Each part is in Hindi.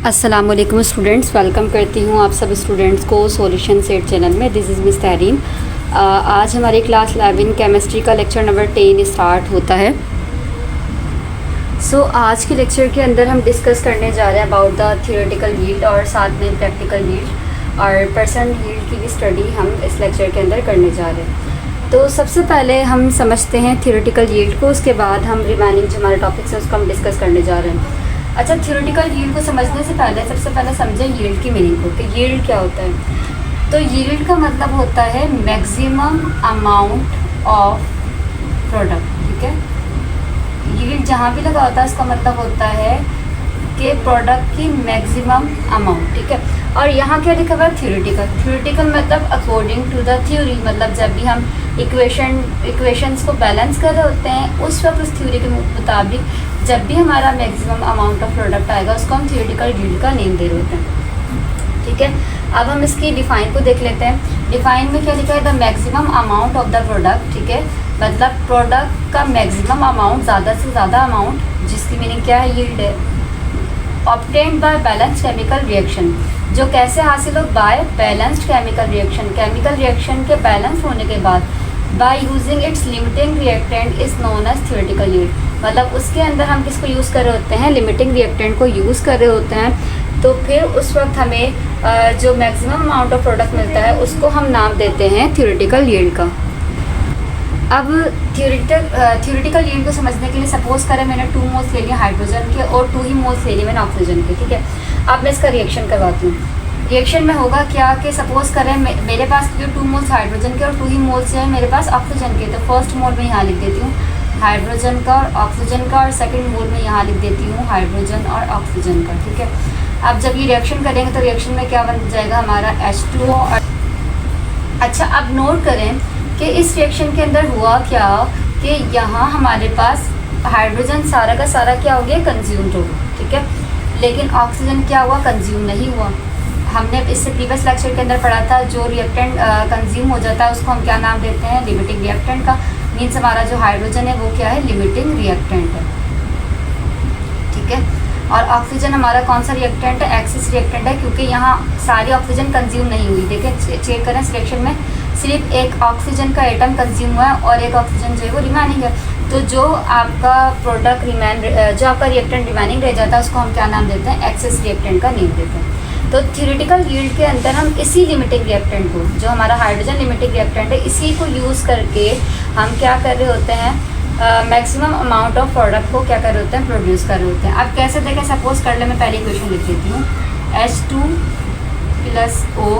अस्सलाम वालेकुम स्टूडेंट्स, वेलकम करती हूँ आप सब स्टूडेंट्स को सॉल्यूशन सेट चैनल में। This is miss Tahreen. आज हमारी क्लास 11 केमिस्ट्री का लेक्चर नंबर 10 स्टार्ट होता है। आज के लेक्चर के अंदर हम डिस्कस करने जा रहे हैं अबाउट द थियोरेटिकल यील्ड और साथ में प्रैक्टिकल यील्ड और परसेंट यील्ड की भी स्टडी हम इस लेक्चर के अंदर करने जा रहे हैं। तो सबसे पहले हम समझते हैं थियोरेटिकल यील्ड को, उसके बाद हम रिमेनिंग जो हमारे टॉपिक्स हैं उसको हम डिस्कस करने जा रहे हैं। अच्छा, थियोरेटिकल यील्ड को समझने से पहले सबसे पहले समझें यील्ड की मीनिंग को कि यील्ड क्या होता है। तो यील्ड का मतलब होता है मैक्सिमम अमाउंट ऑफ प्रोडक्ट। ठीक है, यील्ड जहाँ भी लगा होता है उसका मतलब होता है कि प्रोडक्ट की मैक्सिमम अमाउंट। ठीक है, और यहाँ क्या लिखा हुआ है? थियोरेटिकल मतलब अकॉर्डिंग टू द थ्योरी, मतलब जब भी हम इक्वेशंस को बैलेंस कर रहे होते हैं उस वक्त उस थ्योरी के मुताबिक जब भी हमारा मैक्सिमम अमाउंट ऑफ प्रोडक्ट आएगा उसको हम थियोरेटिकल यील्ड का नेम दे रहे होते हैं। ठीक है, अब हम इसकी डिफ़ाइन को देख लेते हैं। डिफ़ाइन में क्या लिखा है? The maximum amount of the product. ठीक है, मतलब प्रोडक्ट का मैक्सिमम अमाउंट, ज़्यादा से ज़्यादा अमाउंट, जिसकी मीनिंग क्या है? यील्ड है। Obtained by balanced chemical reaction, जो कैसे हासिल हो? By balanced chemical reaction, chemical reaction के बैलेंस होने के बाद by using its limiting reactant is known as theoretical yield. मतलब उसके अंदर हम किसको यूज़ कर रहे होते हैं? लिमिटिंग रिएक्टेंट को यूज़ कर रहे होते हैं। तो फिर उस वक्त हमें जो मैक्सिमम अमाउंट ऑफ प्रोडक्ट मिलता है उसको हम नाम देते हैं थियोरेटिकल यील्ड का। अब थियोरेटिकल यील्ड को समझने के लिए सपोज करें मैंने 2 मोल्स ले लिए हाइड्रोजन के और 2 ही मोल्स ले लिए मैंने ऑक्सीजन के। ठीक है, अब मैं इसका रिएक्शन करवाती हूँ। रिएक्शन में होगा क्या कि सपोज करें मेरे पास जो 2 मोल्स हाइड्रोजन के और 2 ही मोल्स हैं मेरे पास ऑक्सीजन के, तो फर्स्ट मोल में यहाँ लिख देती हूँ हाइड्रोजन का और ऑक्सीजन का, और सेकंड मोल में यहाँ लिख देती हूँ हाइड्रोजन और ऑक्सीजन का। ठीक है, अब जब ये रिएक्शन करेंगे तो रिएक्शन में क्या बन जाएगा? हमारा H2O। अच्छा, अब नोट करें कि इस रिएक्शन के अंदर हुआ क्या कि यहाँ हमारे पास हाइड्रोजन सारा का सारा क्या हो गया? कंज्यूम्ड हो गया। ठीक है, लेकिन ऑक्सीजन क्या हुआ? कंज्यूम नहीं हुआ। हमने इससे प्रीवियस लेक्चर के अंदर पढ़ा था जो रिएक्टेंट कंज्यूम हो जाता है उसको हम क्या नाम देते हैं? लिमिटिंग रिएक्टेंट का। मीन्स हमारा जो हाइड्रोजन है वो क्या है? लिमिटिंग रिएक्टेंट है। ठीक है, और ऑक्सीजन हमारा कौन सा रिएक्टेंट है? एक्सिस रिएक्टेंट है, क्योंकि यहाँ सारी ऑक्सीजन कंज्यूम नहीं हुई। देखें, चेक करें इस रिएक्शन में सिर्फ एक ऑक्सीजन का एटम कंज्यूम हुआ है और एक ऑक्सीजन जो है वो रिमेनिंग है। तो जो आपका प्रोडक्ट जो आपका रिएक्टेंट रिमेनिंग रह जाता है उसको हम क्या नाम देते हैं? एक्सिस रिएक्टेंट का नेम देते हैं। तो थियोरेटिकल यील्ड के अंदर हम इसी लिमिटिंग रिएक्टेंट को, जो हमारा हाइड्रोजन लिमिटिंग रिएक्टेंट है, इसी को यूज़ करके हम क्या कर रहे होते हैं? मैक्सिमम अमाउंट ऑफ प्रोडक्ट को क्या कर रहे होते हैं? प्रोड्यूस कर रहे होते हैं। अब कैसे देखें? सपोज कर ले मैं पहली इक्वेशन लिख देती हूँ H2 + O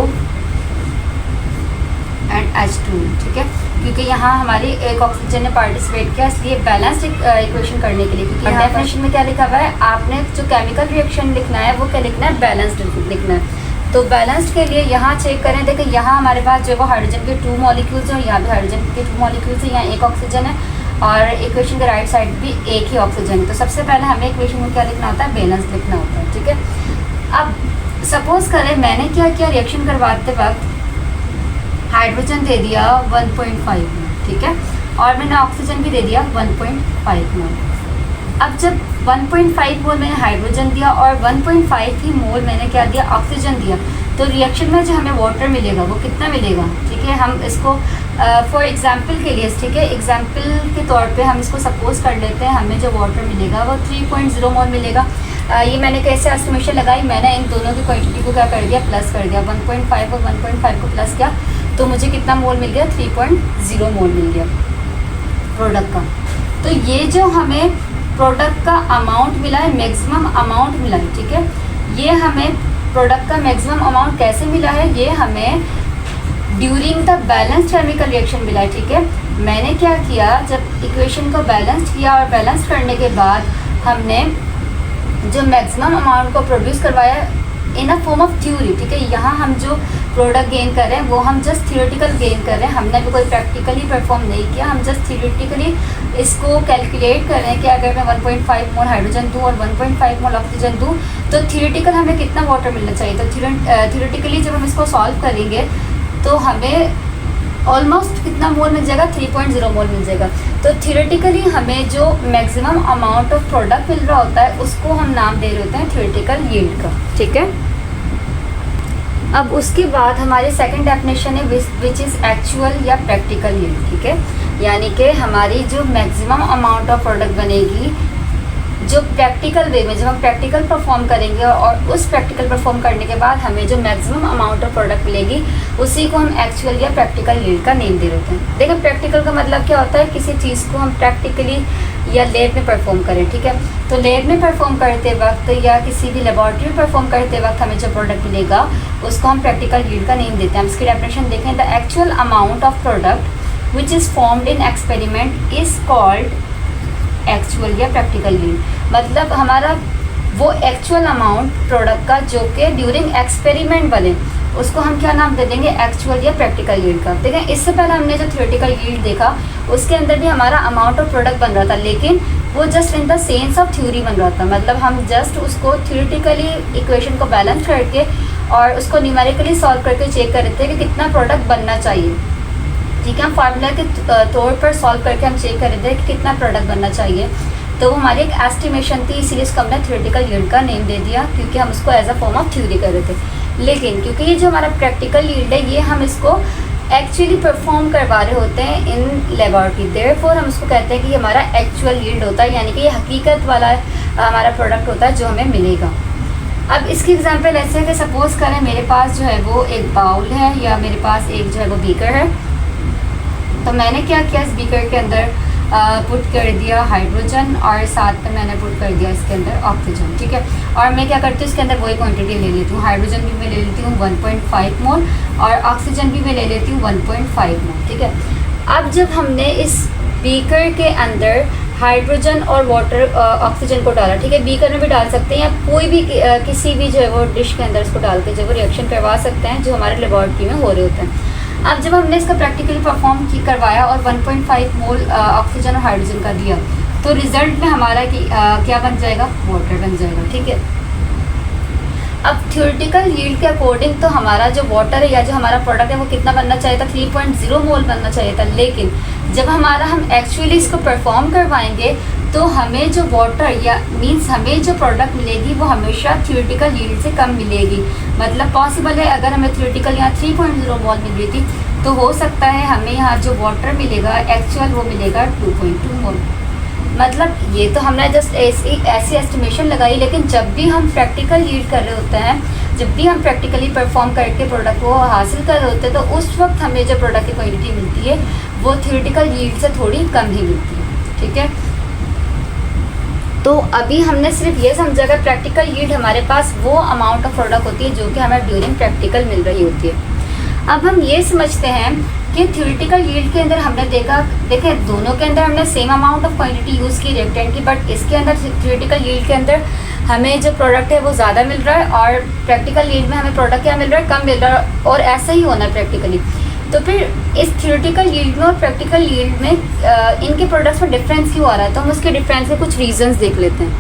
एंड H2। ठीक है, क्योंकि यहाँ हमारी एक ऑक्सीजन ने पार्टिसिपेट किया इसलिए बैलेंस्ड इक्वेशन करने के लिए, क्योंकि यहाँ डेफिनेशन में क्या लिखा हुआ है? आपने जो केमिकल रिएक्शन लिखना है वो क्या लिखना है? बैलेंस्ड लिखना है। तो बैलेंस्ड के लिए यहाँ चेक करें, देखिए यहाँ हमारे पास जो वो हाइड्रोजन के 2 मॉलिक्यूल्स हैं, यहाँ भी हाइड्रोजन के 2 मॉलिक्यूल्स हैं, यहाँ एक ऑक्सीजन है और इक्वेशन के राइट साइड भी एक ही ऑक्सीजन है। तो सबसे पहले हमें इक्वेशन में क्या लिखना होता है? बैलेंस लिखना होता है। ठीक है, अब सपोज करें मैंने क्या किया? रिएक्शन करवाते वक्त हाइड्रोजन दे दिया 1.5 मोल। ठीक है, और मैंने ऑक्सीजन भी दे दिया 1.5 मोल। अब जब 1.5 मोल मैंने हाइड्रोजन दिया और 1.5 ही मोल मैंने क्या दिया? ऑक्सीजन दिया, तो रिएक्शन में जो हमें वाटर मिलेगा वो कितना मिलेगा? ठीक है, हम इसको फॉर एग्जांपल के लिए, ठीक है, एग्जांपल के तौर पे हम इसको सपोज कर लेते हैं हमें जो वाटर मिलेगा वो 3.0 मोल मिलेगा। ये मैंने कैसे एस्टिमेशन लगाई? मैंने इन दोनों की क्वांटिटी को क्या कर दिया? प्लस कर दिया। 1.5 और 1.5 को प्लस किया तो मुझे कितना मोल मिल गया? 3.0 मोल मिल गया प्रोडक्ट का। तो ये जो हमें प्रोडक्ट का अमाउंट मिला है, मैक्सिमम अमाउंट मिला है। ठीक है, ये हमें प्रोडक्ट का मैक्सिमम अमाउंट कैसे मिला है? ये हमें during the balanced chemical reaction मिला है। ठीक है, मैंने क्या किया? जब इक्वेशन को बैलेंस किया और बैलेंस करने के बाद हमने जो मैक्सिमम अमाउंट को प्रोड्यूस करवाया इन अ फॉर्म ऑफ थ्योरी। ठीक है, यहाँ हम जो प्रोडक्ट गेन कर रहे हैं वो हम जस्ट थियोरेटिकल गेन कर रहे हैं, हमने अभी कोई प्रैक्टिकली परफॉर्म नहीं किया, हम जस्ट थियोरेटिकली इसको कैलकुलेट कर रहे हैं कि अगर मैं 1.5 मोल हाइड्रोजन दूँ और 1.5 मोल ऑक्सीजन दूँ तो थियोरेटिकल हमें कितना वाटर मिलना चाहिए। तो थियोरेटिकली जब हम इसको सॉल्व करेंगे तो हमें ऑलमोस्ट कितना मोल मिल जाएगा, 3.0 मोल मिल जाएगा। तो थियोरेटिकली हमें जो मैक्सिमम अमाउंट ऑफ प्रोडक्ट मिल रहा होता है उसको हम नाम दे रहे होते हैं थियोरेटिकल यील्ड का, ठीक है। अब उसके बाद हमारी सेकंड डेफिनेशन है विच इज़ एक्चुअल या प्रैक्टिकल यील्ड, ठीक है। यानी कि हमारी जो मैक्सिमम अमाउंट ऑफ प्रोडक्ट बनेगी जो प्रैक्टिकल वे में, जब हम प्रैक्टिकल परफॉर्म करेंगे और उस प्रैक्टिकल परफॉर्म करने के बाद हमें जो मैक्सिमम अमाउंट ऑफ प्रोडक्ट मिलेगी उसी को हम एक्चुअल या प्रैक्टिकल यील्ड का नेम दे देते हैं। देखिए प्रैक्टिकल का मतलब क्या होता है, किसी चीज़ को हम प्रैक्टिकली या लैब में परफॉर्म करें, ठीक है। तो लैब में परफॉर्म करते वक्त या किसी भी लेबॉर्ट्री में परफॉर्म करते वक्त हमें जो प्रोडक्ट मिलेगा उसको हम प्रैक्टिकल यील्ड का नेम देते हैं। हम इसकी डेफिनेशन देखें, the actual amount of product which is formed in experiment is called actual या प्रैक्टिकल यील्ड। मतलब हमारा वो एक्चुअल अमाउंट प्रोडक्ट का जो कि ड्यूरिंग एक्सपेरिमेंट बने उसको हम क्या नाम दे देंगे, एक्चुअल या प्रैक्टिकल यील्ड का। देखें इससे पहले हमने जो थियोरेटिकल यील्ड देखा उसके अंदर भी हमारा अमाउंट ऑफ प्रोडक्ट बन रहा था, लेकिन वो just in the sense of theory बन रहा था। मतलब हम जस्ट उसको थियोरेटिकली इक्वेशन को बैलेंस करके और उसको न्यूमेरिकली सॉल्व करके चेक कर रहे थे कि कितना प्रोडक्ट बनना चाहिए, ठीक है। हम फार्मूला के तौर पर सॉल्व करके हम चेक कर रहे थे कि कितना प्रोडक्ट बनना चाहिए। तो वो हमारी एक एस्टिमेशन थी, इसीलिए इसको हमने थियोरेटिकल यील्ड का नेम दे दिया क्योंकि हम उसको as a form of theory कर रहे थे। लेकिन क्योंकि ये जो हमारा प्रैक्टिकल यील्ड है ये हम इसको एक्चुअली परफॉर्म करवा रहे होते हैं इन लेबॉर्ट्री, देयरफॉर हम उसको कहते हैं कि हमारा एक्चुअल यील्ड होता है, यानी कि ये हकीकत वाला हमारा प्रोडक्ट होता है जो हमें मिलेगा। अब इसकी एग्जांपल ऐसे है कि सपोज़ करें मेरे पास जो है वो एक बाउल है या मेरे पास एक जो है वो बीकर है। तो मैंने क्या किया, इस बीकर के अंदर पुट कर दिया हाइड्रोजन और साथ में मैंने पुट कर दिया इसके अंदर ऑक्सीजन, ठीक है। और मैं क्या करती हूँ इसके अंदर वही क्वांटिटी ले लेती हूँ, हाइड्रोजन भी मैं ले लेती हूँ 1.5 मोल और ऑक्सीजन भी मैं ले लेती हूँ 1.5 मोल, ठीक है। अब जब हमने इस बीकर के अंदर हाइड्रोजन और वाटर ऑक्सीजन को डाला, ठीक है, बीकर में भी डाल सकते हैं या कोई भी किसी भी जो है वो डिश के अंदर इसको डाल के जो वो रिएक्शन करवा सकते हैं जो हमारे लेबॉर्ट्री में हो रहे होते हैं। अब जब हमने इसका प्रैक्टिकली परफॉर्म करवाया और 1.5 मोल ऑक्सीजन और हाइड्रोजन का दिया तो रिजल्ट में हमारा क्या बन जाएगा, वाटर बन जाएगा, ठीक है। अब थियोरेटिकल यील्ड के अकॉर्डिंग तो हमारा जो वाटर है या जो हमारा प्रोडक्ट है वो कितना बनना चाहिए था, 3.0 मोल बनना चाहिए था। लेकिन जब हम एक्चुअली इसको परफॉर्म करवाएंगे तो हमें जो वाटर या मीन्स हमें जो प्रोडक्ट मिलेगी वो हमेशा थियोरेटिकल यील्ड से कम मिलेगी। मतलब पॉसिबल है अगर हमें थियोरेटिकल यहाँ 3.0 मोल मिल रही थी तो हो सकता है हमें यहाँ जो वाटर मिलेगा एक्चुअल वो मिलेगा 2.2 मोल। मतलब ये तो हमने जस्ट ऐसी एस्टिमेशन लगाई, लेकिन जब भी हम प्रैक्टिकल यील्ड कर रहे होते हैं, जब भी हम प्रैक्टिकली परफॉर्म करके प्रोडक्ट को हासिल कर रहे होते हैं तो उस वक्त हमें जो प्रोडक्ट की क्वांटिटी मिलती है वो थियोरेटिकल यील्ड से थोड़ी कम ही मिलती है, ठीक है। तो अभी हमने सिर्फ ये समझा कि प्रैक्टिकल यील्ड हमारे पास वो अमाउंट ऑफ प्रोडक्ट होती है जो कि हमें ड्यूरिंग प्रैक्टिकल मिल रही होती है। अब हम ये समझते हैं कि थियोरेटिकल यील्ड के अंदर हमने देखे दोनों के अंदर हमने same amount of quantity use की रिएक्टेंट की, बट इसके अंदर थियोरेटिकल यील्ड के अंदर हमें जो प्रोडक्ट है वो ज़्यादा मिल रहा है और प्रैक्टिकल यील्ड में हमें प्रोडक्ट क्या मिल रहा है, कम मिल रहा है। और ऐसा ही होना है प्रैक्टिकली। तो फिर इस थियोरेटिकल यील्ड में और प्रैक्टिकल यील्ड में इनके प्रोडक्ट्स में डिफरेंस क्यों आ रहा है, तो हम उसके डिफरेंस के कुछ रीजंस देख लेते हैं।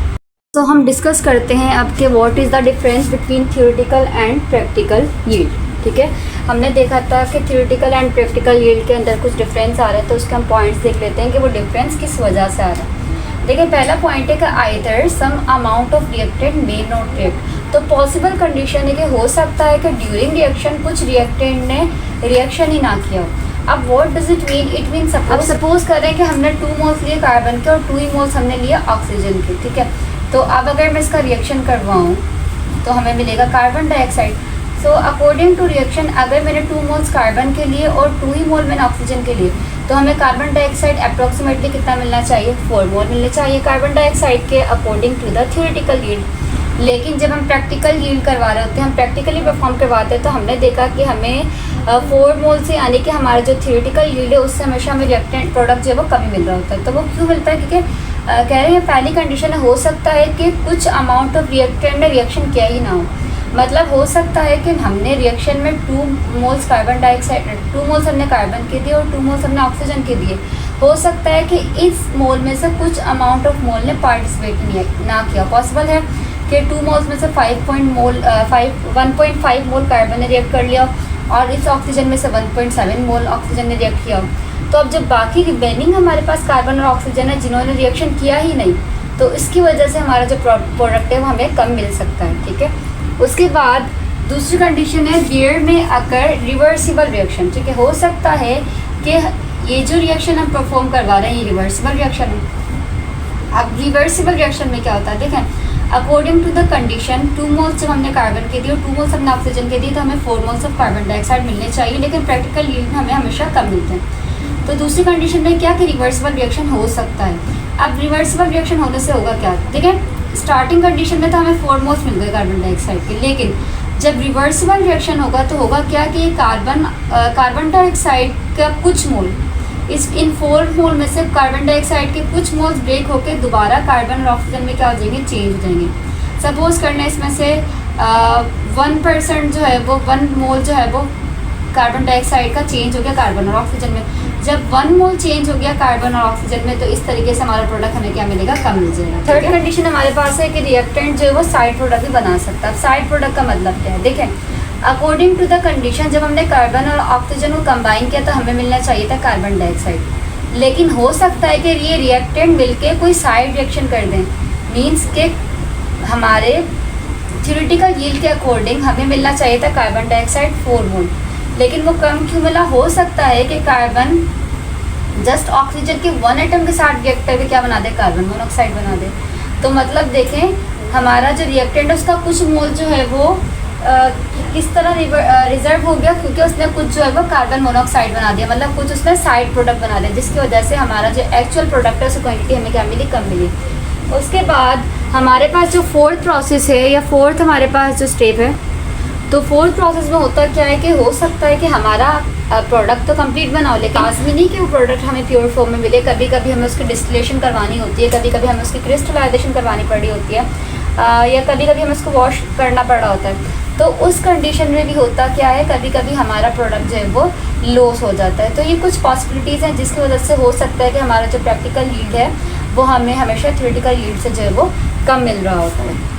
तो हम डिस्कस करते हैं अब कि what is the difference between theoretical and practical yield, ठीक है। हमने देखा था कि थियोरेटिकल एंड प्रैक्टिकल यील्ड के अंदर कुछ डिफरेंस आ रहे हैं, तो उसके हम पॉइंट्स देख लेते हैं कि वो डिफरेंस किस वजह से आ रहा है। देखिए पहला पॉइंट है कि either some amount of reactant may not react. तो पॉसिबल कंडीशन है कि हो सकता है कि ड्यूरिंग रिएक्शन कुछ रिएक्टेंट ने रिएक्शन ही ना किया हो। अब what does it mean, it mean suppose करें कि हमने 2 मोल्स लिए कार्बन के और 2 ही मोल्स हमने लिया ऑक्सीजन के, ठीक है। तो अब अगर मैं इसका रिएक्शन करवाऊँ तो हमें मिलेगा carbon dioxide. So according to reaction अगर मैंने 2 मोल्स कार्बन के लिए और 2 ही मोल मैंने ऑक्सीजन के लिए, तो हमें कार्बन डाइऑक्साइड अप्रॉक्सीमेटली कितना मिलना चाहिए, 4 मोल मिलने चाहिए कार्बन डाइऑक्साइड के according to the theoretical yield. लेकिन जब हम प्रैक्टिकल यील्ड करवा रहे होते हैं, हम प्रैक्टिकली परफॉर्म करवाते हैं, तो हमने देखा कि हमें 4 मोल से यानी कि हमारा जो थियोरेटिकल यील्ड है उससे हमेशा हमें रिएक्टेंट प्रोडक्ट जो है वो कमी मिल रहा होता है। तो वो क्यों मिलता है, क्योंकि कह रहे हैं पहली कंडीशन हो सकता है कि कुछ अमाउंट ऑफ रिएक्टेंट ने रिएक्शन किया ही ना हो। मतलब हो सकता है कि हमने रिएक्शन में 2 मोल्स कार्बन डाइऑक्साइड 2 मोल्स हमने कार्बन के दिए और 2 मोल्स हमने ऑक्सीजन के दिए। हो सकता है कि इस मोल में से कुछ अमाउंट ऑफ मोल ने पार्टिसिपेट ना किया। पॉसिबल है कि 2 मोल्स में से 1.5 मोल कार्बन ने रिएक्ट कर लिया और इस ऑक्सीजन में से 1.7 मोल ऑक्सीजन ने रिएक्ट किया। तो अब जब बाकी रिमेनिंग हमारे पास कार्बन और ऑक्सीजन है जिन्होंने रिएक्शन किया ही नहीं, तो इसकी वजह से हमारा जो प्रोडक्ट है वो हमें कम मिल सकता है, ठीक है। उसके बाद दूसरी कंडीशन है बियर में अकर रिवर्सिबल रिएक्शन, ठीक है। हो सकता है कि ये जो रिएक्शन हम परफॉर्म करवा रहे हैं ये रिवर्सिबल रिएक्शन है। अब रिवर्सिबल रिएक्शन में क्या होता है, देखें, according to the condition 2 moles जब हमने कार्बन के दिए और 2 मोल्स हमने ऑक्सीजन के दिए तो हमें 4 मोल्स ऑफ कार्बन डाइऑक्साइड मिलने चाहिए, लेकिन प्रैक्टिकल यील्ड में हमें हमेशा कम मिलते हैं। तो दूसरी कंडीशन में क्या कि रिवर्सिबल रिएक्शन हो सकता है। अब रिवर्सिबल रिएक्शन होने से होगा क्या, देखें, स्टार्टिंग कंडीशन में तो हमें 4 मोल्स मिल गए कार्बन डाइऑक्साइड के, लेकिन जब रिवर्सिबल रिएक्शन होगा तो होगा क्या कि कार्बन डाइऑक्साइड का कुछ मोल इन 4 मोल में से कार्बन डाइऑक्साइड के कुछ मोल्स ब्रेक होकर दोबारा कार्बन और ऑक्सीजन में क्या हो जाएंगे, चेंज हो जाएंगे। सपोज करना इसमें से 1% जो है वो 1 मोल जो है वो कार्बन डाइऑक्साइड का चेंज हो गया कार्बन और ऑक्सीजन में। जब 1 मोल चेंज हो गया कार्बन और ऑक्सीजन में तो इस तरीके से हमारा प्रोडक्ट हमें क्या मिलेगा, कम मिल जाएगा। थर्ड कंडीशन हमारे पास है कि रिएक्टेंट जो है वो साइड प्रोडक्ट भी बना सकता है। साइड प्रोडक्ट का मतलब क्या है, देखें, अकॉर्डिंग टू द कंडीशन जब हमने कार्बन और ऑक्सीजन को कंबाइन किया तो हमें मिलना चाहिए था कार्बन डाइऑक्साइड, लेकिन हो सकता है कि ये रिएक्टेंट मिलके कोई साइड रिएक्शन कर दें, मींस के हमारे थ्योरेटिकल यील्ड के अकॉर्डिंग हमें मिलना चाहिए था कार्बन डाइऑक्साइड 4 मोल, लेकिन वो कम क्यों मिला। हो सकता है कि कार्बन जस्ट ऑक्सीजन के 1 एटम के साथ रिएक्ट करके क्या बना दे, कार्बन मोनोऑक्साइड बना दे। तो मतलब देखें हमारा जो रिएक्टेंट है उसका कुछ मोल जो है वो किस तरह रिजर्व हो गया, क्योंकि उसने कुछ जो है वो कार्बन मोनोऑक्साइड बना दिया, मतलब कुछ उसने साइड प्रोडक्ट बना दिया, जिसकी वजह से हमारा जो एक्चुअल प्रोडक्ट है उसकी क्वांटिटी हमें क्या मिली, कम मिली। उसके बाद हमारे पास जो फोर्थ प्रोसेस है या फोर्थ हमारे पास जो स्टेप है, तो फोर्थ प्रोसेस में होता क्या है कि हो सकता है कि हमारा प्रोडक्ट तो कंप्लीट बनाओ, लेकिन लाजमी नहीं कि वो प्रोडक्ट हमें प्योर फॉर्म में मिले। कभी कभी हमें उसकी डिस्टिलेशन करवानी होती है, कभी कभी हमें उसकी क्रिस्टलाइजेशन करवानी पड़ी होती है, या कभी कभी हमें उसको वॉश करना पड़ा होता है। तो उस कंडीशन में भी होता क्या है, कभी कभी हमारा प्रोडक्ट जो है वो लॉस हो जाता है। तो ये कुछ पॉसिबिलिटीज़ हैं जिसकी वजह से हो सकता है कि हमारा जो प्रैक्टिकल यील्ड है वो हमें हमेशा थ्योरेटिकल यील्ड से जो है वो कम मिल रहा होता है।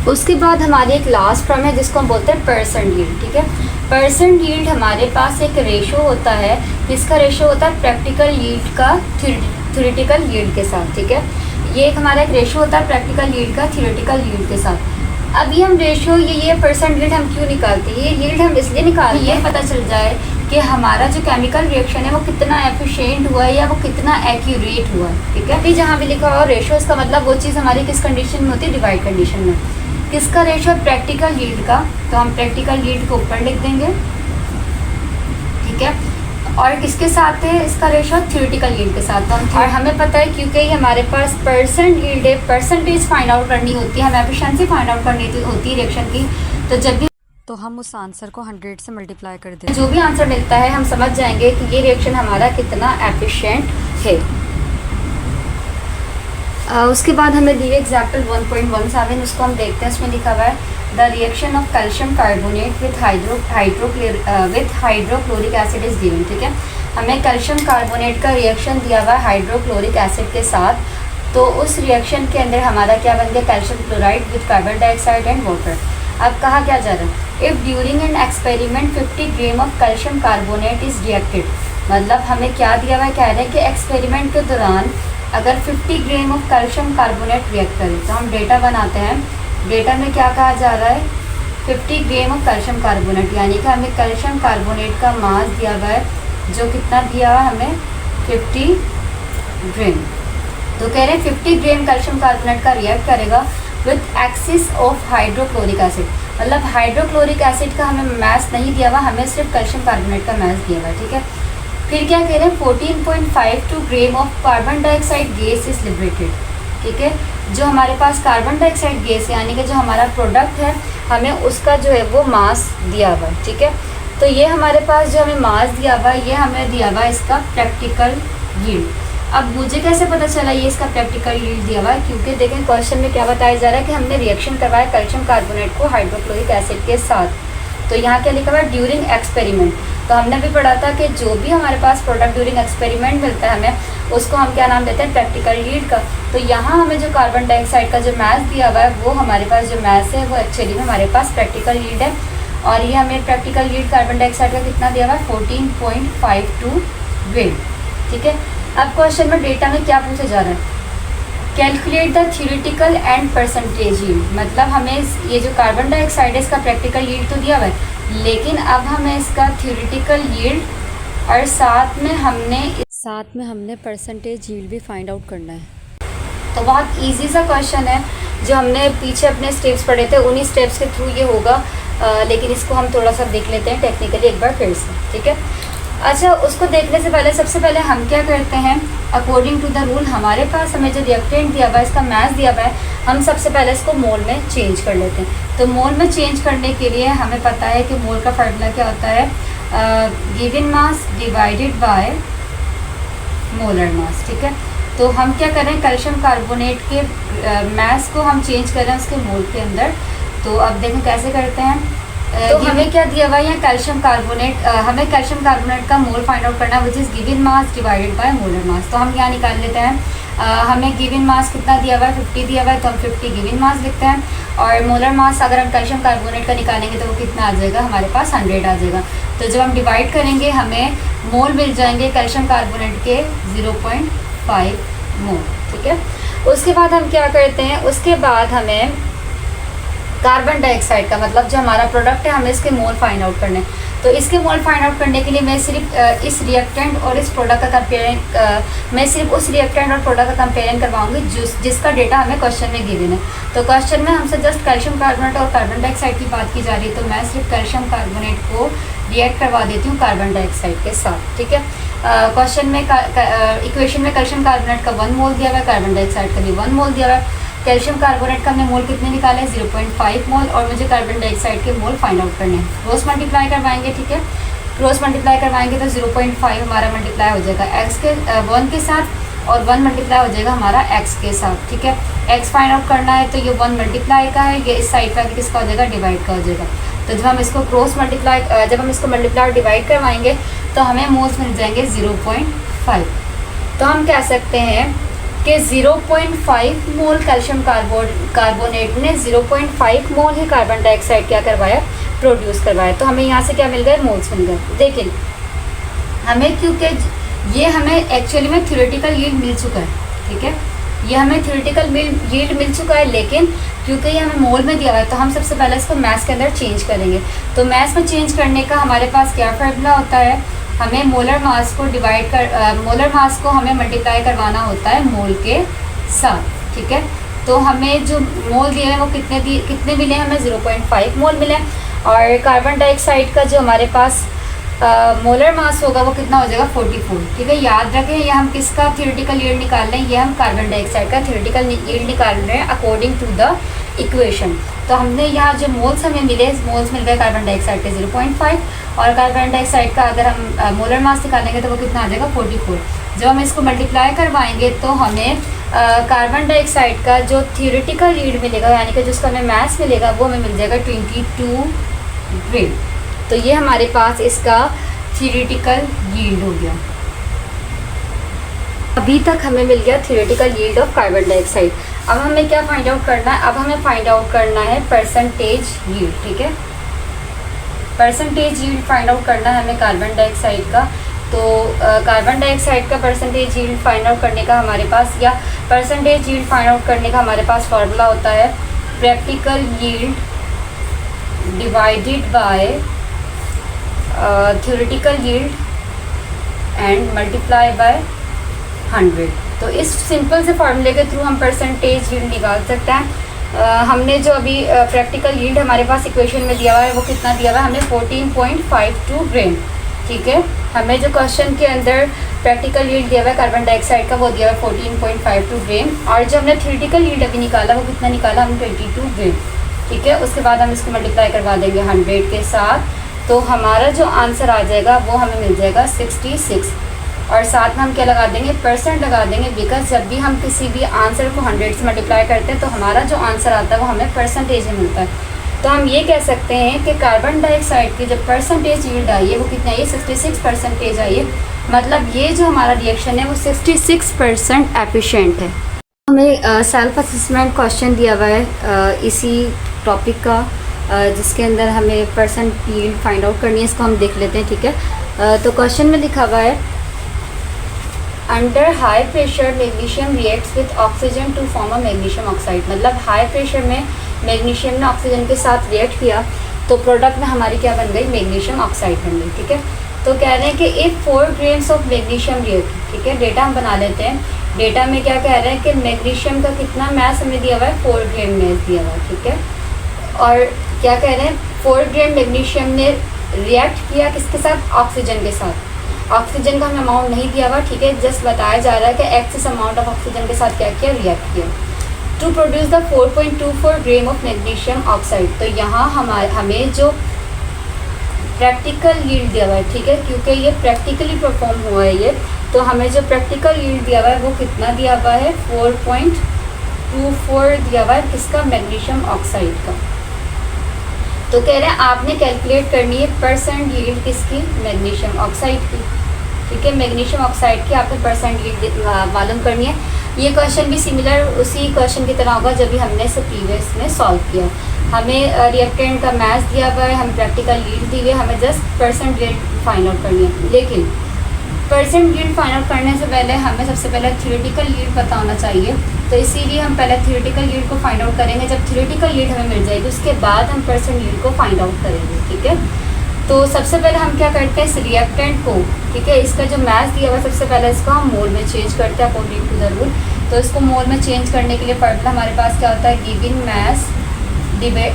उसके बाद हमारी एक लास्ट टर्म है जिसको हम बोलते हैं परसेंट यील्ड, ठीक है। परसेंट यील्ड हमारे पास एक रेशो होता है, जिसका रेशो होता है प्रैक्टिकल यील्ड का थ्योरेटिकल यील्ड के साथ, ठीक है। ये एक हमारा एक रेशो होता है प्रैक्टिकल यील्ड का थ्योरेटिकल यील्ड के साथ। अभी हम रेशो ये परसेंट यील्ड हम क्यों निकालते हैं, ये यील्ड हम इसलिए निकालते हैं ये पता चल जाए कि हमारा जो केमिकल रिएक्शन है वो कितना एफिशिएंट हुआ है या वो कितना एक्यूरेट हुआ है, ठीक है। अभी जहाँ भी लिखा हुआ रेशो, इसका मतलब वो चीज़ हमारी किस कंडीशन में होती है, डिवाइड कंडीशन में। किसका रेशो है, प्रैक्टिकल यील्ड का, तो हम प्रैक्टिकल यील्ड को ऊपर लिख देंगे, ठीक है। और किसके साथ है इसका रेशो, थ्योरेटिकल यील्ड के साथ। तो हम और हमें पता है क्योंकि ये हमारे पास परसेंट यील्ड है, परसेंटेज फाइंड आउट करनी होती है, हमें एफिशिएंसी फाइंड आउट करनी होती है रिएक्शन की। तो जब भी तो हम उस आंसर को 100 से मल्टीप्लाई कर दें, जो भी आंसर मिलता है हम समझ जाएंगे कि ये रिएक्शन हमारा कितना एफिशिएंट है। उसके बाद हमें दी एग्जाम्पल 1.17, उसको हम देखते हैं। उसमें लिखा हुआ है the reaction of calcium carbonate with hydrochloric acid is given, ठीक है। हमें कैल्शियम कार्बोनेट का रिएक्शन दिया हुआ है हाइड्रोक्लोरिक एसिड के साथ। तो उस रिएक्शन के अंदर हमारा क्या बन गया, calcium chloride with carbon dioxide and water. अब कहा क्या जा रहा है, if during an experiment 50 gram of calcium carbonate is reacted, मतलब हमें क्या दिया हुआ है, कह रहे हैं कि एक्सपेरिमेंट के दौरान अगर 50 gram of calcium carbonate react करें। तो हम डेटा बनाते हैं, डेटा में क्या कहा जा रहा है, 50 ग्राम ऑफ कैल्शियम कार्बोनेट, यानी कि हमें कैल्शियम कार्बोनेट का मास दिया हुआ है जो कितना दिया हुआ है हमें 50 ग्राम। तो कह रहे हैं 50 ग्राम कैल्शियम कार्बोनेट का रिएक्ट करेगा with axis of hydrochloric acid, मतलब हाइड्रोक्लोरिक एसिड का हमें मास नहीं दिया हुआ, हमें सिर्फ कैल्शियम कार्बोनेट का मास दिया हुआ है, ठीक है। फिर क्या कह रहे हैं, 14.52 gram of carbon dioxide gas is liberated, ठीक है। जो हमारे पास कार्बन डाइऑक्साइड गैस यानी कि जो हमारा प्रोडक्ट है हमें उसका जो है वो मास दिया हुआ है, ठीक है। तो ये हमारे पास जो हमें मास दिया हुआ है ये हमें दिया हुआ है इसका प्रैक्टिकल यील्ड। अब मुझे कैसे पता चला ये इसका प्रैक्टिकल यील्ड दिया हुआ है, क्योंकि देखें क्वेश्चन में क्या बताया जा रहा है कि हमने रिएक्शन करवाया कैल्शियम कार्बोनेट को हाइड्रोक्लोरिक एसिड के साथ। तो यहाँ क्या लिखा हुआ है, ड्यूरिंग एक्सपेरिमेंट। तो हमने भी पढ़ा था कि जो भी हमारे पास प्रोडक्ट ड्यूरिंग एक्सपेरिमेंट मिलता है हमें उसको हम क्या नाम देते हैं, प्रैक्टिकल यील्ड का। तो यहाँ हमें जो कार्बन डाइऑक्साइड का जो मास दिया हुआ है वो हमारे पास जो मास है वो एक्चुअली में हमारे पास प्रैक्टिकल यील्ड है। और ये हमें प्रैक्टिकल यील्ड कार्बन डाइऑक्साइड का कितना दिया हुआ है 14.52 ग्रेड। ठीक है, अब क्वेश्चन में डेटा में क्या पूछा जा रहा है, calculate the theoretical and percentage yield. मतलब हमें ये जो कार्बन डाइऑक्साइड है इसका प्रैक्टिकल यील्ड तो दिया हुआ है, लेकिन अब हमें इसका थ्योरेटिकल यील्ड और साथ में हमने परसेंटेज यील्ड भी फाइंड आउट करना है। तो बहुत इजी सा क्वेश्चन है, जो हमने पीछे अपने स्टेप्स पढ़े थे उन्हीं स्टेप्स के थ्रू ये होगा, लेकिन इसको हम थोड़ा सा देख लेते हैं टेक्निकली एक बार फिर से। ठीक है, अच्छा, उसको देखने से पहले सबसे पहले हम क्या करते हैं, अकॉर्डिंग टू द रूल हमारे पास हमें जो रिएक्टेंट दिया हुआ है, इसका मास दिया हुआ है, हम सबसे पहले इसको मोल में चेंज कर लेते हैं। तो मोल में चेंज करने के लिए हमें पता है कि मोल का फार्मूला क्या होता है, given mass divided by molar mass. ठीक है, तो हम क्या करें, कैल्शियम कार्बोनेट के मास को हम चेंज कर रहे हैं उसके मोल के अंदर। तो अब देखें कैसे करते हैं। तो हमें क्या दिया हुआ है यहाँ कैल्शियम कार्बोनेट, हमें कैल्शियम कार्बोनेट का मोल फाइंड आउट करना है, which is given mass divided by molar mass. तो हम यहाँ निकाल लेते हैं, हमें गिवन मास कितना दिया हुआ है 50 दिया हुआ है, तो हम 50 गिवन मास लिखते हैं। और मोलर मास अगर हम कैल्शियम कार्बोनेट का निकालेंगे तो वो कितना आ जाएगा, हमारे पास 100 आ जाएगा। तो जब हम डिवाइड करेंगे हमें मोल मिल जाएंगे कैल्शियम कार्बोनेट के 0.5 मोल। ठीक है, उसके बाद हम क्या करते हैं, उसके बाद हमें कार्बन डाइऑक्साइड का मतलब जो हमारा प्रोडक्ट है हमें इसके मोल फाइंड आउट करने। तो इसके मोल फाइंड आउट करने के लिए मैं सिर्फ इस रिएक्टेंट और इस प्रोडक्ट का कंपेयरिंग मैं सिर्फ उस रिएक्टेंट और प्रोडक्ट का कंपेयरिंग करवाऊंगी जिसका डेटा हमें क्वेश्चन में गिवन है। तो क्वेश्चन में हमसे जस्ट कैल्शियम कार्बोनेट और कार्बन डाइऑक्साइड की बात की जा रही है, तो मैं सिर्फ कैल्शियम कार्बोनेट को रिएक्ट करवा देती हूँ कार्बन डाइऑक्साइड के साथ। ठीक है, क्वेश्चन में इक्वेशन में कैल्शियम कार्बोनेट का 1 मोल दिया हुआ है, कार्बन डाइऑक्साइड का भी 1 मोल दिया हुआ है। कैल्शियम कार्बोनेट का हमने मोल कितने निकाले हैं 0.5 मोल, और मुझे कार्बन डाइऑक्साइड के मोल फाइंड आउट करने हैं। क्रॉस मल्टीप्लाई करवाएंगे। ठीक है, क्रॉस मल्टीप्लाई करवाएंगे तो 0.5 हमारा मल्टीप्लाई हो जाएगा x के 1 के साथ, और 1 मल्टीप्लाई हो जाएगा हमारा x के साथ। ठीक है, x फाइंड आउट करना है तो ये 1 मल्टीप्लाई का है, ये इस साइड पर किसका हो जाएगा, डिवाइड का हो जाएगा। तो जब हम इसको जब हम इसको मल्टीप्लाई और डिवाइड करवाएंगे तो हमें मोल्स मिल जाएंगे 0.5। तो हम कह सकते हैं कि 0.5 मोल कैल्शियम कार्बोनेट ने 0.5 मोल ही कार्बन डाइऑक्साइड क्या करवाया, प्रोड्यूस करवाया। तो हमें यहाँ से क्या मिल गए, मोल्स मिल गए। लेकिन हमें क्योंकि ये हमें एक्चुअली में थ्योरेटिकल यील्ड मिल चुका है। ठीक है, ये हमें थ्योरेटिकल यील्ड मिल चुका है, लेकिन क्योंकि ये हमें मोल में दिया हुआ है तो हम सबसे पहले इसको मास के अंदर चेंज करेंगे। तो मास में चेंज करने का हमारे पास क्या फार्मूला होता है, हमें मोलर मास को मोलर मास को हमें मल्टीप्लाई करवाना होता है मोल के साथ। ठीक है, तो हमें जो मोल दिए हैं वो कितने मिले, हमें 0.5 मोल मिले। और कार्बन डाइऑक्साइड का जो हमारे पास मोलर मास होगा वो कितना हो जाएगा 44। ठीक है, याद रखें ये हम किसका थ्योरेटिकल यील्ड निकाल रहे हैं, ये हम कार्बन डाइऑक्साइड का थ्योरेटिकल यील्ड निकाल रहे हैं अकॉर्डिंग टू द इक्वेशन। तो हमने यहाँ जो मोल्स हमें मिले, मोल्स मिल गए कार्बन डाइऑक्साइड के 0.5, और कार्बन डाइऑक्साइड का अगर हम मोलर मास निकालेंगे तो वो कितना आ जाएगा 44। जब हम इसको मल्टीप्लाई करवाएंगे तो हमें कार्बन डाइऑक्साइड का जो थ्योरेटिकल यील्ड मिलेगा, यानी कि जिसका हमें मास मिलेगा, वो हमें मिल जाएगा 22 ग्रेड। तो ये हमारे पास इसका थ्योरेटिकल यील्ड हो गया। अभी तक हमें मिल गया theoretical yield of carbon dioxide. अब हमें क्या फाइंड आउट करना है, अब हमें फाइंड आउट करना है परसेंटेज यील्ड। ठीक है, परसेंटेज यील्ड फाइंड आउट करना है हमें कार्बन डाइऑक्साइड का। तो कार्बन डाइऑक्साइड का परसेंटेज यील्ड फाइंड आउट करने का हमारे पास, या परसेंटेज यील्ड फाइंड आउट करने का हमारे पास फार्मूला होता है practical yield divided by theoretical yield and multiply by 100। तो इस सिंपल से फार्मूले के थ्रू हम परसेंटेज यील्ड निकाल सकते हैं। हमने जो अभी प्रैक्टिकल यील्ड हमारे पास इक्वेशन में दिया हुआ है वो कितना दिया हुआ है, हमें 14.52 ग्राम। ठीक है, हमें जो क्वेश्चन के अंदर प्रैक्टिकल यील्ड दिया हुआ है कार्बन डाइऑक्साइड का वो दिया हुआ है 14.52 ग्राम, और जो हमने थ्योरेटिकल यील्ड अभी निकाला वो कितना निकाला, हम 22 ग्राम। ठीक है, उसके बाद हम इसको मल्टीप्लाई करवा देंगे 100 के साथ, तो हमारा जो आंसर आ जाएगा वो हमें मिल जाएगा 66। और साथ में हम क्या लगा देंगे, परसेंट लगा देंगे, बिकॉज जब भी हम किसी भी आंसर को 100 से मल्टीप्लाई करते हैं तो हमारा जो आंसर आता है वो हमें परसेंटेज में मिलता है। तो हम ये कह सकते हैं कि कार्बन डाइऑक्साइड की जब परसेंटेज यील्ड आई है वो कितना आई है, 66% आई है। मतलब ये जो हमारा रिएक्शन है वो 66% एफिशिएंट है। हमें सेल्फ असेसमेंट क्वेश्चन दिया हुआ है इसी टॉपिक का, जिसके अंदर हमें परसेंट यील्ड फाइंड आउट करनी है। इसको हम देख लेते हैं, ठीक है। तो क्वेश्चन में लिखा हुआ है under high pressure magnesium reacts with oxygen to form a magnesium oxide. मतलब हाई प्रेशर में मैग्नीशियम ने ऑक्सीजन के साथ रिएक्ट किया तो प्रोडक्ट में हमारी क्या बन गई, मैग्नीशियम ऑक्साइड बन गई, ठीक है। तो कह रहे हैं कि if 4 grams of magnesium react, ठीक है, डेटा हम बना लेते हैं। डेटा में क्या कह रहे हैं कि मैग्नीशियम का कितना मैस हमें दिया हुआ है, 4 ग्राम मैस दिया हुआ है, ठीक है। और क्या कह रहे हैं, 4 ग्राम मैग्नीशियम ने रिएक्ट किया किसके साथ, ऑक्सीजन के साथ। ऑक्सीजन का हमें अमाउंट नहीं दिया हुआ, ठीक है, जस्ट बताया जा रहा है कि एक्सेस अमाउंट ऑफ ऑक्सीजन के साथ क्या किया, रिएक्ट किया to produce the 4.24 gram of magnesium oxide. तो यहाँ हमें जो प्रैक्टिकल यील्ड दिया हुआ है, ठीक है, क्योंकि ये प्रैक्टिकली परफॉर्म हुआ है ये, तो हमें जो प्रैक्टिकल यील्ड दिया हुआ है वो कितना दिया हुआ है, 4.24 दिया हुआ है किसका, मैग्नीशियम ऑक्साइड का। तो कह रहे हैं आपने कैलकुलेट करनी है परसेंट यील्ड किसकी, मैग्नीशियम ऑक्साइड की, ठीक है। मैग्नीशियम ऑक्साइड की आपको परसेंट यील्ड मालूम करनी है। ये क्वेश्चन भी सिमिलर उसी क्वेश्चन की तरह होगा जब भी हमने इसे प्रीवियस में सॉल्व किया। हमें रिएक्टेंट का मैस दिया हुआ है, हम प्रैक्टिकल यील्ड दी हुई है, हमें just percent yield find out करनी है। लेकिन परसेंट यील्ड फाइंड आउट करने से पहले हमें सबसे पहले थ्योरेटिकल यील्ड पता होना चाहिए। तो इसीलिए हम पहले थ्योरेटिकल यील्ड को फाइंड आउट करेंगे। जब थ्योरेटिकल यील्ड हमें मिल जाएगी उसके बाद हम परसेंट यील्ड को फाइंड आउट करेंगे, ठीक है। तो सबसे पहले हम क्या करते हैं, इस रिएक्टेंट को, ठीक है, इसका जो मैस दिया हुआ है सबसे पहले इसको हम मोल में चेंज करते हैं अकॉर्डिंग टू द रूल। तो इसको मोल में चेंज करने के लिए फॉर्मूला हमारे पास क्या होता है, given mess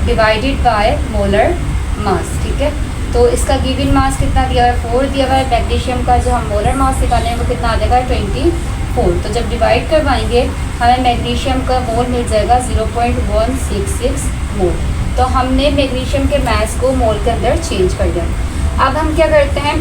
divided by molar mass, ठीक है। तो इसका गिवन मास कितना दिया हुआ है, 4 दिया हुआ है। मैग्नीशियम का जो हम मोलर मास निकालेंगे वो कितना आ जाएगा, 24। तो जब डिवाइड करवाएंगे हमें मैग्नीशियम का मोल मिल जाएगा 0.166 मोल। तो हमने मैग्नीशियम के मैस को मोल के अंदर चेंज कर दिया। अब हम क्या करते हैं,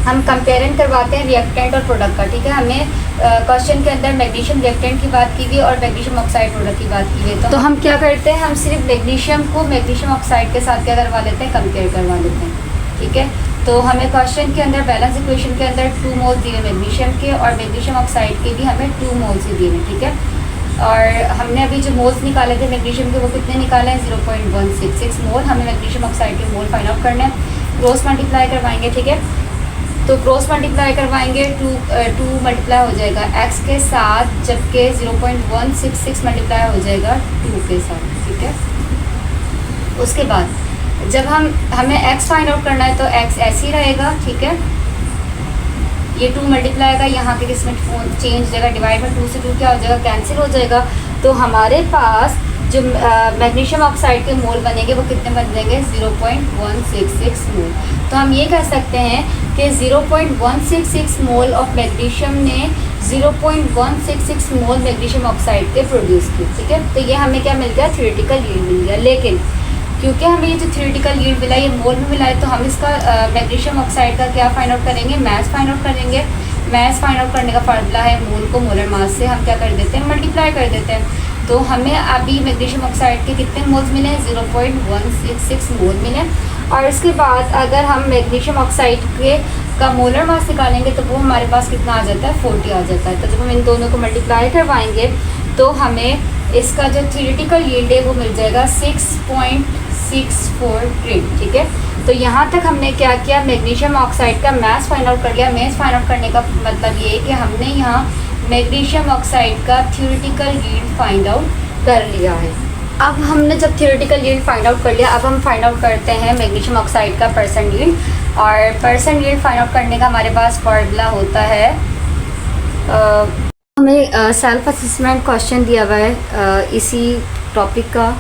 हम कंपेयरिंग करवाते हैं रिएक्टेंट और प्रोडक्ट का, ठीक है। हमें क्वेश्चन के अंदर मैग्नीशियम रिएक्टेंट की बात की गई और मैग्नीशियम ऑक्साइड प्रोडक्ट की बात की गई। तो हम क्या करते हैं, हम सिर्फ मैग्नीशियम को मैग्नीशियम ऑक्साइड के साथ क्या करवा लेते हैं, कंपेयर करवा लेते हैं, ठीक है। तो हमें क्वेश्चन के अंदर बैलेंस इक्वेशन के अंदर 2 मोल्स दिए मैग्नीशियम के और मैग्नीशियम ऑक्साइड के भी हमें 2 मोल्स ही दिए, ठीक है। और हमने अभी जो मोल्स निकाले थे मैग्नीशियम के वो कितने निकाले हैं, 0.166 मोल। हमें मैग्नीशियम ऑक्साइड के मोल फाइंड आउट करने हैं, क्रॉस मल्टीप्लाई करवाएंगे, ठीक है। तो क्रॉस मल्टीप्लाई करवाएंगे 2 मल्टीप्लाई हो जाएगा x के साथ, जबकि 0.166 मल्टीप्लाई हो जाएगा 2 के साथ, ठीक है। उसके बाद जब हमें x फाइंड आउट करना है तो x ऐसे ही रहेगा, ठीक है। ये 2 मल्टीप्लाई का यहाँ के किसमें चेंज हो जाएगा, डिवाइड में 2 से 2 क्या हो जाएगा, कैंसिल हो जाएगा। तो हमारे पास जो मैग्नीशियम ऑक्साइड के मोल बनेंगे वो कितने बन जाएंगे, 0.166 मोल। तो हम ये कह सकते हैं कि 0.166 मोल ऑफ मैग्नीशियम ने 0.166 मोल मैग्नीशियम ऑक्साइड के प्रोड्यूस किए, ठीक है। तो ये हमें क्या मिल गया, थ्योरेटिकल यील्ड मिल गया। लेकिन क्योंकि हमें ये जो थ्योरेटिकल यील्ड मिला ये मोल में मिला है तो हम इसका मैग्नीशियम ऑक्साइड का क्या फाइंड आउट करेंगे, मैस फाइंड आउट करेंगे। मैस फाइंड आउट करने का फार्मूला है मोल को मोलर मास से हम क्या कर देते हैं, मल्टीप्लाई कर देते हैं। तो हमें अभी मैग्नीशियम ऑक्साइड के कितने मोल्स मिले, 0.166 मोल मिले। और इसके बाद अगर हम मैग्नीशियम ऑक्साइड के का मोलर मास निकालेंगे तो वो हमारे पास कितना आ जाता है, 40 आ जाता है। तो जब हम इन दोनों को मल्टीप्लाई करवाएंगे तो हमें इसका जो थ्योरेटिकल यील्ड है वो मिल जाएगा 6.64 ग्राम, ठीक है। तो यहाँ तक हमने क्या किया, मैग्नीशियम ऑक्साइड का मैस फाइंड आउट कर लिया। मैस फाइंड आउट करने का मतलब ये है कि हमने यहाँ मैग्नीशियम ऑक्साइड का थ्योरेटिकल यील्ड फाइंड आउट कर लिया है। अब हमने जब थ्योरेटिकल यील्ड फाइंड आउट कर लिया, अब हम फाइंड आउट करते हैं मैग्नीशियम ऑक्साइड का परसेंट यील्ड। और परसेंट यील्ड फाइंड आउट करने का हमारे पास फार्मूला होता है, हमें सेल्फ असेसमेंट क्वेश्चन दिया हुआ है इसी टॉपिक का,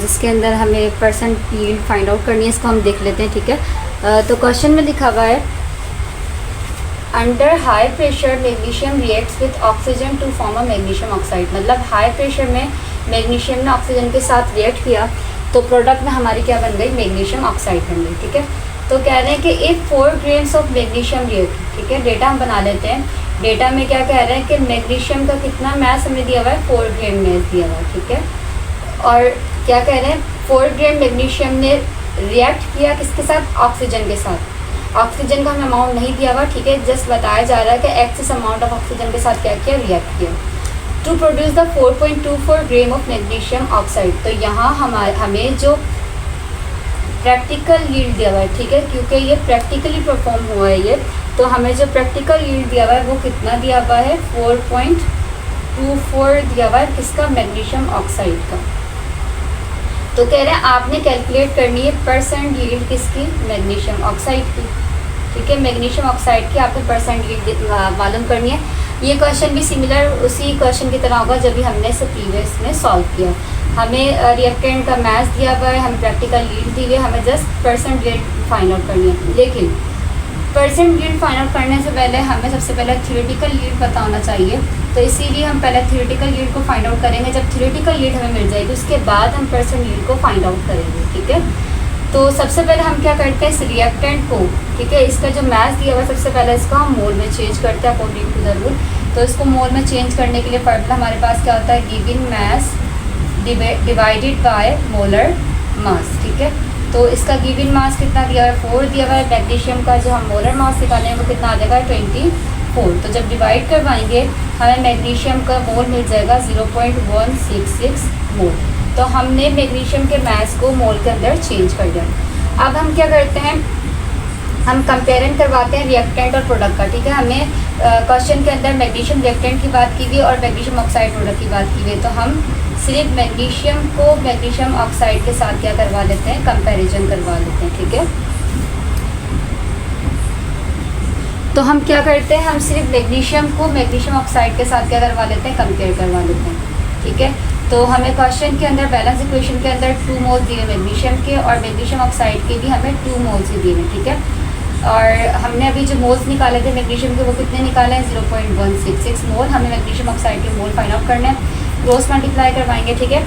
जिसके अंदर हमें परसेंट यील्ड फाइंड आउट करनी है। इसको हम देख लेते हैं, ठीक है। तो क्वेश्चन में लिखा हुआ है under high pressure magnesium reacts with oxygen to form a magnesium oxide. मतलब हाई प्रेशर में मैग्नीशियम ने ऑक्सीजन के साथ रिएक्ट किया तो प्रोडक्ट में हमारी क्या बन गई, मैग्नीशियम ऑक्साइड बन गई, ठीक है। तो कह रहे हैं कि if 4 grams of magnesium react, ठीक है, डेटा हम बना लेते हैं। डेटा में क्या कह रहे हैं कि मैग्नीशियम का कितना मैस हमें दिया हुआ है, 4 ग्राम मैस दिया हुआ है, ठीक है। और क्या कह रहे हैं, 4 ग्राम मैग्नीशियम ने रिएक्ट किया किसके साथ, ऑक्सीजन के साथ। ऑक्सीजन का हमें अमाउंट नहीं दिया हुआ, ठीक है, जस्ट बताया जा रहा है कि एक्सेस अमाउंट ऑफ ऑक्सीजन के साथ क्या किया, रिएक्ट किया to produce the 4.24 gram of magnesium oxide. तो यहाँ हमें जो प्रैक्टिकल यील्ड दिया हुआ है, ठीक है, क्योंकि ये प्रैक्टिकली परफॉर्म हुआ है ये, तो हमें जो प्रैक्टिकल यील्ड दिया हुआ है वो कितना दिया हुआ है, 4.24 दिया हुआ है, किसका, मैग्नीशियम ऑक्साइड का। तो कह रहे हैं आपने कैलकुलेट करनी है परसेंट यील्ड किसकी, मैग्नीशियम ऑक्साइड की, ठीक है, मैग्नीशियम ऑक्साइड की आपको परसेंट यील्ड मालूम करनी है। ये क्वेश्चन भी सिमिलर उसी क्वेश्चन की तरह होगा जब भी हमने इसे प्रीवियस में सॉल्व किया। हमें रिएक्टेंट का मास दिया हुआ है, हमें प्रैक्टिकल यील्ड दी हुई है, हमें just percent yield find out करनी है। लेकिन परसेंट यील्ड फाइंड आउट करने से पहले हमें सबसे पहले थ्योरेटिकल यील्ड पता होना चाहिए, तो इसीलिए हम पहले थ्योरेटिकल यील्ड को फाइंड आउट करेंगे। जब थ्योरेटिकल यील्ड हमें मिल जाएगी उसके बाद हम परसेंट यील्ड को फाइंड आउट करेंगे, ठीक है। तो सबसे पहले हम क्या करते हैं, इस रिएक्टेंट को, ठीक है, इसका जो मास दिया हुआ है सबसे पहले इसको हम मोल में चेंज करते हैं अकॉर्डिंग टू द रूल। तो इसको मोल में चेंज करने के लिए फार्मूला हमारे पास क्या होता है, given mass divided by molar mass, ठीक है। तो इसका गिवन मास कितना दिया हुआ है, 4 दिया हुआ है। मैग्नीशियम का जो हम मोलर मास निकालेंगे वो कितना आ जाएगा, 24। तो जब डिवाइड करवाएंगे हमें मैग्नीशियम का मोल मिल जाएगा 0.166 मोल। तो हमने मैग्नीशियम के मास को मोल के अंदर चेंज कर दिया। अब हम क्या करते हैं, हम कंपेयरिंग करवाते हैं रिएक्टेंट और प्रोडक्ट का, ठीक है। हमें क्वेश्चन के अंदर मैग्नीशियम रिएक्टेंट की बात की हुई और मैग्नीशियम ऑक्साइड प्रोडक्ट की बात की हुई, तो हम सिर्फ मैग्नीशियम को मैग्नीशियम ऑक्साइड के साथ क्या करवा लेते हैं, कंपैरिजन करवा लेते हैं, ठीक है। तो हम क्या करते हैं, हम सिर्फ मैग्नीशियम को मैग्नीशियम ऑक्साइड के साथ क्या करवा लेते हैं, कंपेयर करवा लेते हैं, ठीक है। तो हमें क्वेश्चन के अंदर बैलेंस इक्वेशन के अंदर 2 मोल्स दिए मैग्नीशियम के और मैग्नीशियम ऑक्साइड के भी हमें 2 मोल्स ही दिए, ठीक है। और हमने अभी जो मोल्स निकाले थे मैग्नीशियम के वो कितने निकाले हैं, 0.166 मोल। हमें मैग्नीशियम ऑक्साइड के मोल फाइंड आउट करने हैं, क्रॉस मल्टीप्लाई करवाएंगे, ठीक है।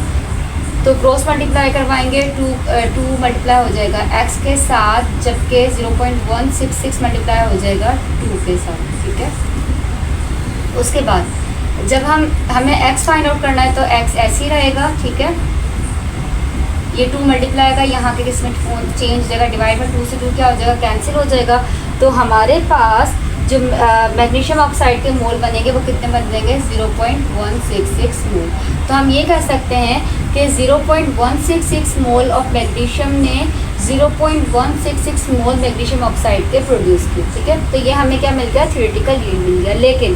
तो क्रॉस मल्टीप्लाई करवाएंगे, 2 मल्टीप्लाई हो जाएगा x के साथ, जबकि 0.166 मल्टीप्लाई हो जाएगा 2 के साथ, ठीक है। उसके बाद जब हमें x फाइंड आउट करना है तो x ऐसे ही रहेगा, ठीक है। ये 2 मल्टीप्लाई का यहाँ के किसमें चेंज हो जाएगा, डिवाइड में 2 से 2 क्या हो जाएगा, कैंसिल हो जाएगा। तो हमारे पास जो मैग्नीशियम ऑक्साइड के मोल बनेंगे वो कितने बन जाएंगे, 0.166 मोल। तो हम ये कह सकते हैं कि 0.166 मोल ऑफ मैग्नीशियम ने 0.166 मोल मैग्नीशियम ऑक्साइड के प्रोड्यूस किए, ठीक है। तो ये हमें क्या मिल गया, थ्योरेटिकल यील्ड मिल गया। लेकिन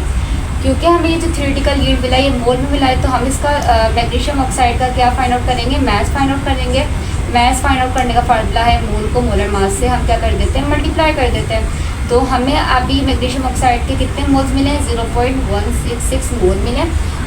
क्योंकि हमें ये जो थ्योरेटिकल यील्ड मिला ये मोल में मिला है, तो हम इसका मैग्नीशियम ऑक्साइड का क्या फाइंड आउट करेंगे, मास फाइंड आउट करेंगे। मास फाइंड आउट करने का फार्मूला है मोल को मोलर मास से हम क्या कर देते हैं, मल्टीप्लाई कर देते हैं। तो हमें अभी मैग्नीशियम ऑक्साइड के कितने मोल्स मिले, 0.166 मोल मिले।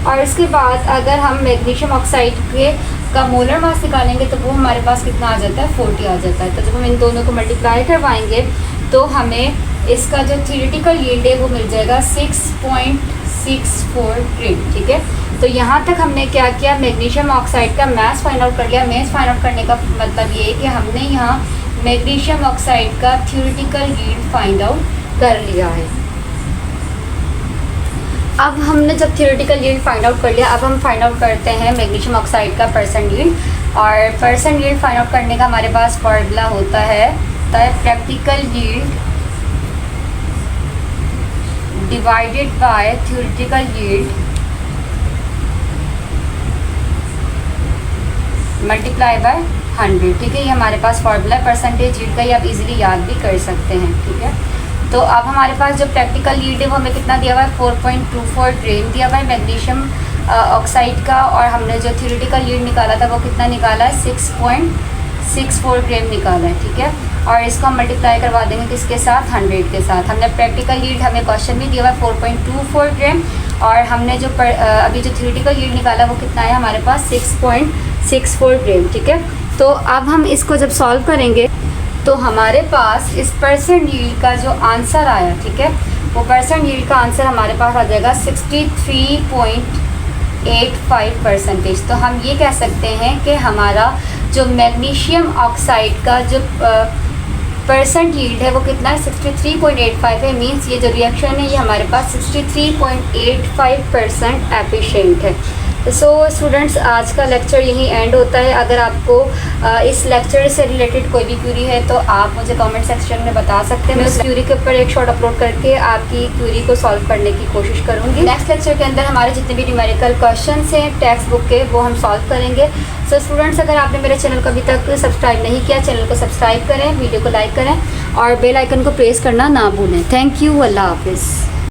और इसके बाद अगर हम मैग्नीशियम ऑक्साइड के का मोलर मास निकालेंगे तो वो हमारे पास कितना आ जाता है, 40 आ जाता है। तो जब हम इन दोनों को मल्टीप्लाई करवाएंगे तो हमें इसका जो थ्योरेटिकल यील्ड है वो मिल जाएगा 6.64 ग्राम, ठीक है। तो यहाँ तक हमने क्या किया, मैग्नीशियम ऑक्साइड का मास फाइंड आउट कर लिया। मास फाइंड आउट करने का मतलब ये है कि हमने यहाँ मैग्नीशियम ऑक्साइड का थ्योरेटिकल यील्ड फाइंड आउट कर लिया है। अब हमने जब थ्योरेटिकल यील्ड फाइंड आउट कर लिया, अब हम फाइंड आउट करते हैं मैग्नीशियम ऑक्साइड का परसेंट यील्ड। और परसेंट यील्ड फाइंड आउट करने का हमारे पास फॉर्मूला होता है practical yield divided by theoretical yield multiply by 100, ठीक है। ये हमारे पास फॉर्मूला परसेंटेज यील्ड का, ये आप इजीली याद भी कर सकते हैं, ठीक है। तो अब हमारे पास जो प्रैक्टिकल यील्ड है वो हमें कितना दिया हुआ है, 4.24 ग्राम दिया हुआ है मैग्नीशियम ऑक्साइड का। और हमने जो थ्योरेटिकल यील्ड निकाला था वो कितना निकाला है, 6.64 ग्राम निकाला है, ठीक है। और इसको हम मल्टीप्लाई करवा देंगे किसके साथ, 100 के साथ। हमने प्रैक्टिकल यील्ड हमें क्वेश्चन में दिया हुआ है 4.24 ग्राम, और हमने जो अभी जो थ्योरेटिकल यील्ड निकाला वो कितना है हमारे पास, 6.64 ग्राम, ठीक है। तो अब हम इसको जब सॉल्व करेंगे तो हमारे पास इस परसेंट यील्ड का जो आंसर आया, ठीक है, वो परसेंट यील्ड का आंसर हमारे पास आ जाएगा 63.85%। तो हम ये कह सकते हैं कि हमारा जो मैग्नीशियम ऑक्साइड का जो परसेंट यील्ड है वो कितना है, 63.85 है। मींस ये जो रिएक्शन है ये हमारे पास 63.85% एफिशिएंट है। सो स्टूडेंट्स, आज का लेक्चर यहीं एंड होता है। अगर आपको इस लेक्चर से रिलेटेड कोई भी क्यूरी है तो आप मुझे कमेंट सेक्शन में बता सकते हैं। मैं उस क्यूरी के ऊपर एक शॉर्ट अपलोड करके आपकी क्यूरी को सॉल्व करने की कोशिश करूँगी। नेक्स्ट लेक्चर के अंदर हमारे जितने भी न्यूमेरिकल क्वेश्चन हैं टेक्स्ट बुक के, वो हम सॉल्व करेंगे। सो स्टूडेंट्स, अगर आपने मेरे चैनल को अभी तक सब्सक्राइब नहीं किया, चैनल को सब्सक्राइब करें, वीडियो को लाइक करें और बेल आइकन को प्रेस करना ना भूलें। Thank you. अल्लाह हाफिज़।